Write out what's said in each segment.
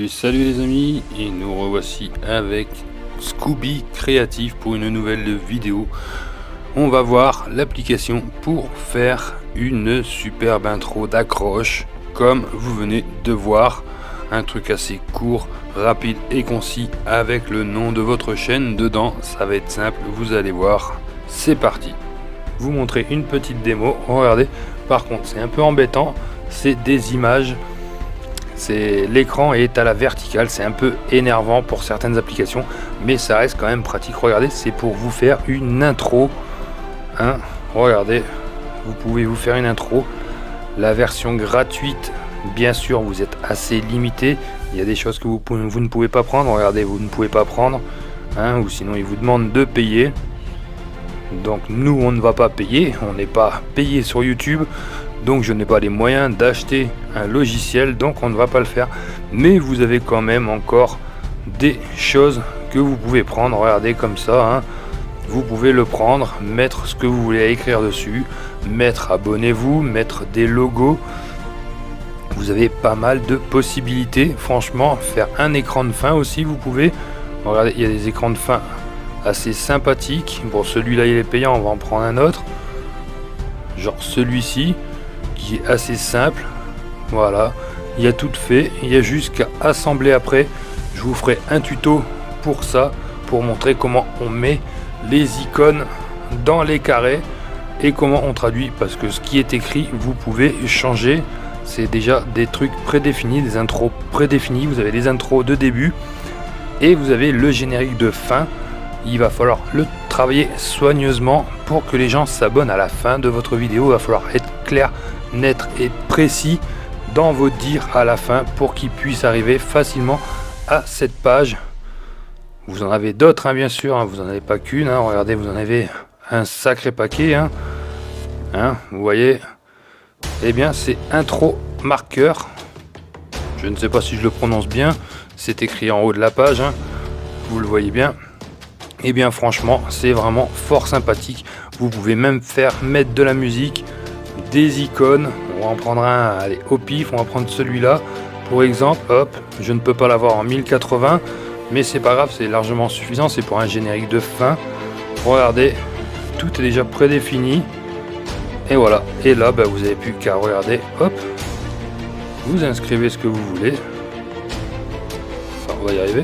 Salut les amis, et nous revoici avec Scooby Créatif pour une nouvelle vidéo. On va voir l'application pour faire une superbe intro d'accroche, comme vous venez de voir. Un truc assez court, rapide et concis avec le nom de votre chaîne dedans. Ça va être simple, vous allez voir. C'est parti. Vous montrer une petite démo. Regardez, par contre c'est un peu embêtant, c'est des images. L'écran est à la verticale, c'est un peu énervant pour certaines applications, mais ça reste quand même pratique. Regardez, c'est pour vous faire une intro. Regardez, vous pouvez vous faire une intro. La version gratuite, bien sûr, vous êtes assez limité. Il y a des choses que vous ne pouvez pas prendre. Regardez, vous ne pouvez pas prendre, ou sinon ils vous demandent de payer. Donc nous, on ne va pas payer. On n'est pas payé sur YouTube. Donc je n'ai pas les moyens d'acheter un logiciel, donc on ne va pas le faire. Mais vous avez quand même encore des choses que vous pouvez prendre. Regardez comme ça, vous pouvez le prendre, mettre ce que vous voulez à écrire dessus, mettre abonnez-vous, mettre des logos. Vous avez pas mal de possibilités. Franchement, faire un écran de fin aussi, vous pouvez. Regardez, il y a des écrans de fin assez sympathiques. Bon, celui-là il est payant, on va en prendre un autre. Genre celui-ci, qui est assez simple. Voilà, il y a tout fait, il y a juste qu'à assembler après. Je vous ferai un tuto pour ça, pour montrer comment on met les icônes dans les carrés et comment on traduit, parce que ce qui est écrit vous pouvez changer. C'est déjà des trucs prédéfinis, des intros prédéfinis. Vous avez les intros de début et vous avez le générique de fin. Il va falloir le travailler soigneusement pour que les gens s'abonnent à la fin de votre vidéo. Il va falloir être clair, net et précis dans vos dires à la fin pour qu'ils puissent arriver facilement à cette page. Vous en avez d'autres, bien sûr, vous n'en avez pas qu'une. Regardez, vous en avez un sacré paquet. Vous voyez, eh bien c'est intro marqueur. Je ne sais pas si je le prononce bien. C'est écrit en haut de la page. Vous le voyez bien. Et bien franchement, c'est vraiment fort sympathique. Vous pouvez même mettre de la musique, des icônes. On va en prendre un, allez, au pif, on va prendre celui-là. Pour exemple, hop, je ne peux pas l'avoir en 1080, mais c'est pas grave, c'est largement suffisant. C'est pour un générique de fin. Regardez, tout est déjà prédéfini. Et voilà. Et là, vous n'avez plus qu'à regarder, hop. Vous inscrivez ce que vous voulez. Enfin, on va y arriver.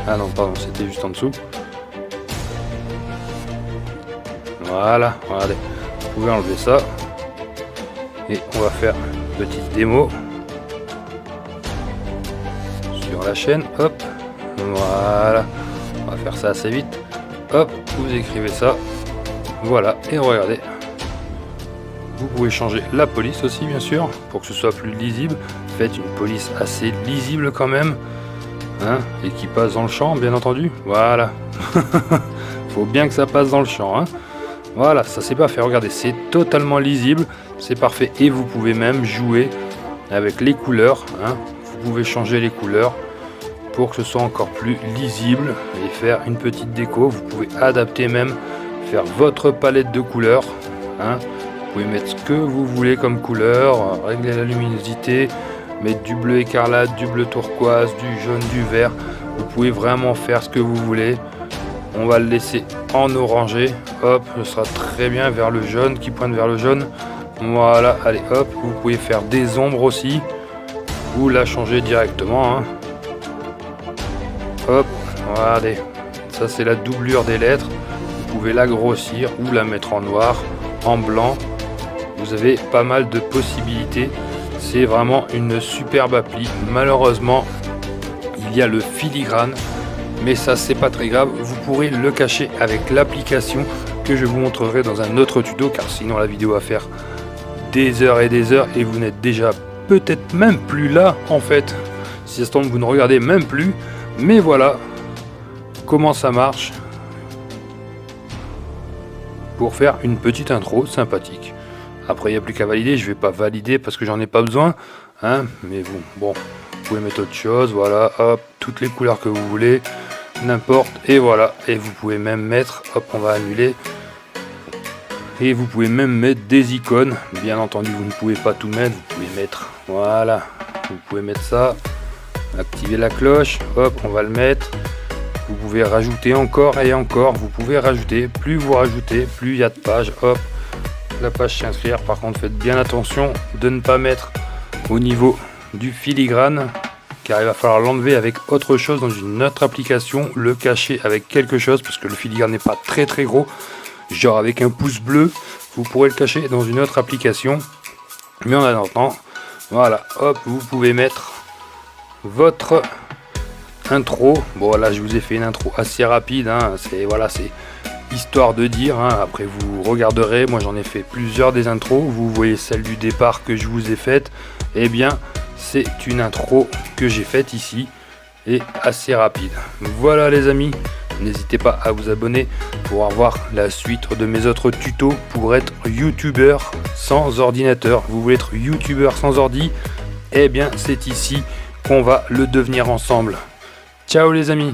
Ah non, pardon, c'était juste en dessous. Voilà, regardez. Vous pouvez enlever ça. Et on va faire une petite démo sur la chaîne. Hop. Voilà. On va faire ça assez vite. Hop, vous écrivez ça. Voilà, et regardez. Vous pouvez changer la police aussi, bien sûr, pour que ce soit plus lisible. Faites une police assez lisible quand même. Et qui passe dans le champ, bien entendu. Voilà. Faut bien que ça passe dans le champ. Voilà, ça c'est pas fait. Regardez, c'est totalement lisible. C'est parfait. Et vous pouvez même jouer avec les couleurs. Vous pouvez changer les couleurs pour que ce soit encore plus lisible et faire une petite déco. Vous pouvez adapter même, faire votre palette de couleurs. Vous pouvez mettre ce que vous voulez comme couleur, régler la luminosité, mettre du bleu écarlate, du bleu turquoise, du jaune, du vert. Vous pouvez vraiment faire ce que vous voulez. On va le laisser en orangé. Hop, ce sera très bien vers le jaune, qui pointe vers le jaune. Voilà, allez hop, vous pouvez faire des ombres aussi. Ou la changer directement. Hop, regardez. Ça c'est la doublure des lettres. Vous pouvez la grossir ou la mettre en noir, en blanc. Vous avez pas mal de possibilités. C'est vraiment une superbe appli. Malheureusement, il y a le filigrane, mais ça c'est pas très grave. Vous pourrez le cacher avec l'application que je vous montrerai dans un autre tuto, car sinon la vidéo va faire des heures et vous n'êtes déjà peut-être même plus là en fait. Si ça se tombe, vous ne regardez même plus. Mais voilà comment ça marche pour faire une petite intro sympathique. Après, il n'y a plus qu'à valider. Je vais pas valider parce que j'en ai pas besoin. Mais bon, vous pouvez mettre autre chose. Voilà, hop, toutes les couleurs que vous voulez. N'importe. Et voilà. Et vous pouvez même mettre, hop, on va annuler. Et vous pouvez même mettre des icônes. Bien entendu, vous ne pouvez pas tout mettre. Vous pouvez mettre, voilà, vous pouvez mettre ça. Activer la cloche, hop, on va le mettre. Vous pouvez rajouter encore et encore. Vous pouvez rajouter. Plus vous rajoutez, plus il y a de pages. Hop, la page s'inscrire. Par contre, faites bien attention de ne pas mettre au niveau du filigrane, car il va falloir l'enlever avec autre chose dans une autre application, le cacher avec quelque chose, parce que le filigrane n'est pas très gros, genre avec un pouce bleu. Vous pourrez le cacher dans une autre application, mais en attendant, voilà, hop, vous pouvez mettre votre intro. Bon, là je vous ai fait une intro assez rapide, hein. C'est voilà, c'est histoire de dire, hein. Après vous regarderez, moi j'en ai fait plusieurs des intros. Vous voyez celle du départ que je vous ai faite, et bien c'est une intro que j'ai faite ici et assez rapide. Voilà les amis, n'hésitez pas à vous abonner pour avoir la suite de mes autres tutos pour être youtubeur sans ordinateur. Vous voulez être youtubeur sans ordi, et bien c'est ici qu'on va le devenir ensemble. Ciao les amis.